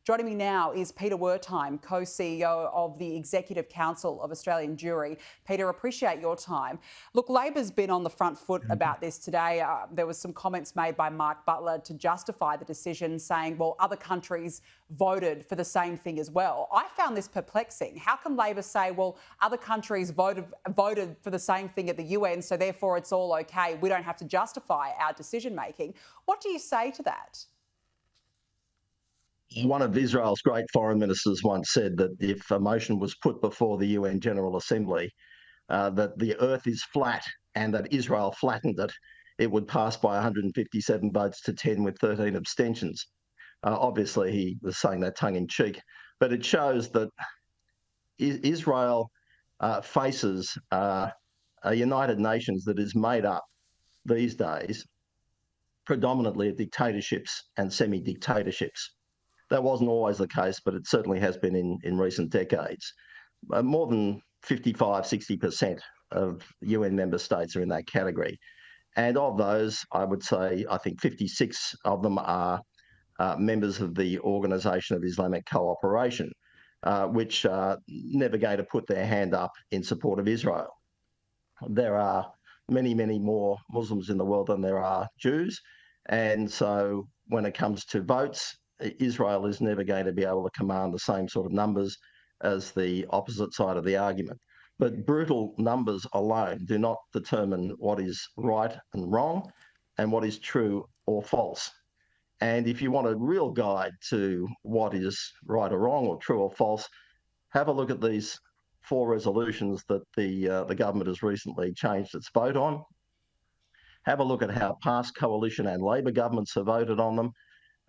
Joining me now is Peter Wertheim, co-CEO of the Executive Council of Australian Jewry. Peter, appreciate your time. Look, Labor's been on the front foot about this today. There was some comments made by Mark Butler to justify the decision, saying, well, other countries voted for the same thing as well. I found this perplexing. How can Labor say, well, other countries voted for the same thing at the UN, so therefore it's all okay, we don't have to justify our decision-making? What do you say to that? One of Israel's great foreign ministers once said that if a motion was put before the UN General Assembly that the earth is flat and that Israel flattened it, it would pass by 157 votes to 10 with 13 abstentions. Obviously, he was saying that tongue-in-cheek, but it shows that Israel faces a United Nations that is made up these days predominantly of dictatorships and semi-dictatorships. That wasn't always the case, but it certainly has been in recent decades. More than 55, 60% of UN member states are in that category. And of those, I would say, I think 56 of them are members of the Organisation of Islamic Cooperation, which never going to put their hand up in support of Israel. There are many, many more Muslims in the world than there are Jews. And so when it comes to votes, Israel is never going to be able to command the same sort of numbers as the opposite side of the argument. But brutal numbers alone do not determine what is right and wrong and what is true or false. And if you want a real guide to what is right or wrong or true or false, have a look at these 4 resolutions that the government has recently changed its vote on. Have a look at how past coalition and Labor governments have voted on them.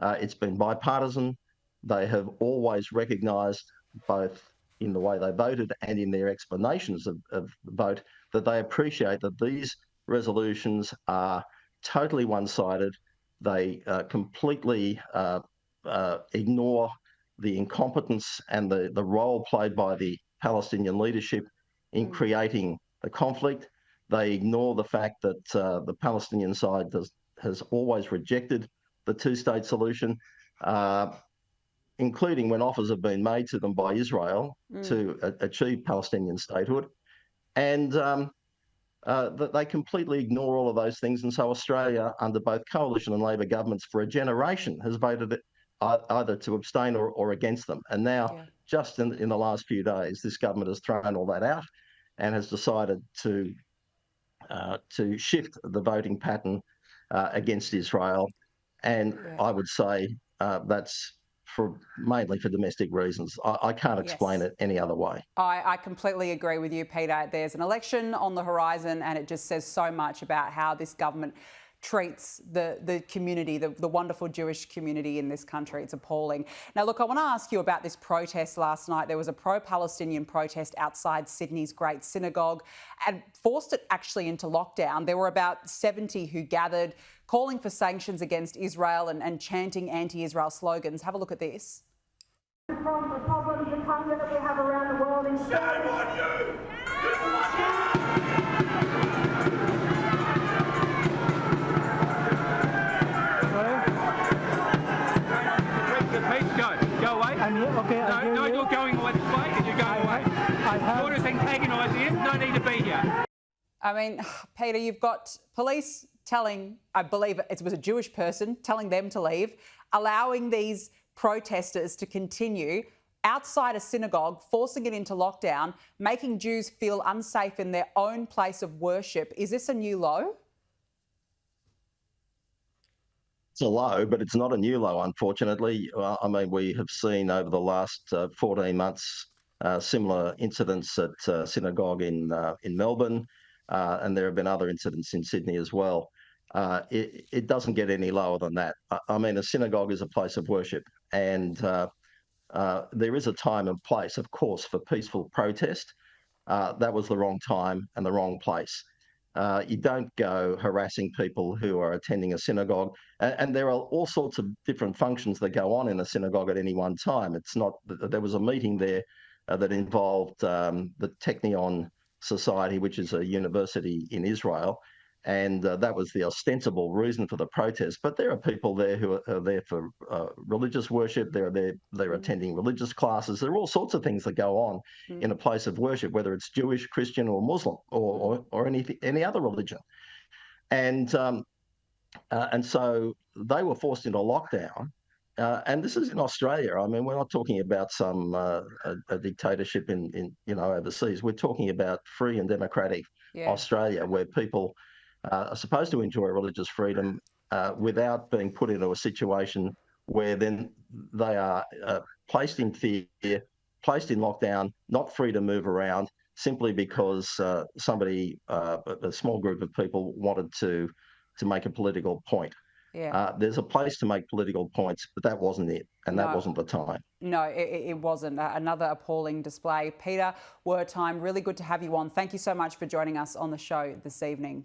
It's been bipartisan. They have always recognised, both in the way they voted and in their explanations of the vote, that they appreciate that these resolutions are totally one-sided. They completely ignore the incompetence and the role played by the Palestinian leadership in creating the conflict. They ignore the fact that the Palestinian side has always rejected the two-state solution, including when offers have been made to them by Israel to achieve Palestinian statehood. And they completely ignore all of those things. And so Australia, under both coalition and Labor governments for a generation, has voted either to abstain or against them. And now, just in the last few days, this government has thrown all that out and has decided to shift the voting pattern against Israel. And I would say that's mainly for domestic reasons. I can't explain it any other way. I completely agree with you, Peter. There's an election on the horizon, and it just says so much about how this government treats the community, the wonderful Jewish community in this country. It's appalling. Now, look, I want to ask you about this protest last night. There was a pro-Palestinian protest outside Sydney's Great Synagogue and forced it actually into lockdown. There were about 70 who gathered, calling for sanctions against Israel and chanting anti-Israel slogans. Have a look at this. From the problems and hunger that we have around the world. Shame on you! Go away. I'm here. Okay. No, you're going away this way and you're going away. Orders antagonising him. No need to be here. I mean, Peter, you've got police telling, I believe it was a Jewish person, telling them to leave, allowing these protesters to continue outside a synagogue, forcing it into lockdown, making Jews feel unsafe in their own place of worship. Is this a new low? It's a low, but it's not a new low, unfortunately. I mean, we have seen over the last 14 months similar incidents at synagogue in Melbourne, and there have been other incidents in Sydney as well. It doesn't get any lower than that. I mean, a synagogue is a place of worship, and there is a time and place, of course, for peaceful protest. That was the wrong time and the wrong place. You don't go harassing people who are attending a synagogue, and there are all sorts of different functions that go on in a synagogue at any one time. It's not. There was a meeting there that involved the Technion Society, which is a university in Israel, And that was the ostensible reason for the protest. But there are people there who are there for religious worship. They're attending religious classes. There are all sorts of things that go on in a place of worship, whether it's Jewish, Christian, or Muslim, or any other religion. And so they were forced into lockdown. And this is in Australia. I mean, we're not talking about some a dictatorship in overseas. We're talking about free and democratic Australia, where people are supposed to enjoy religious freedom without being put into a situation where then they are placed in fear, placed in lockdown, not free to move around, simply because a small group of people wanted to make a political point. There's a place to make political points, but that wasn't it, and that wasn't the time. No, it wasn't. Another appalling display. Peter Wertheim, really good to have you on. Thank you so much for joining us on the show this evening.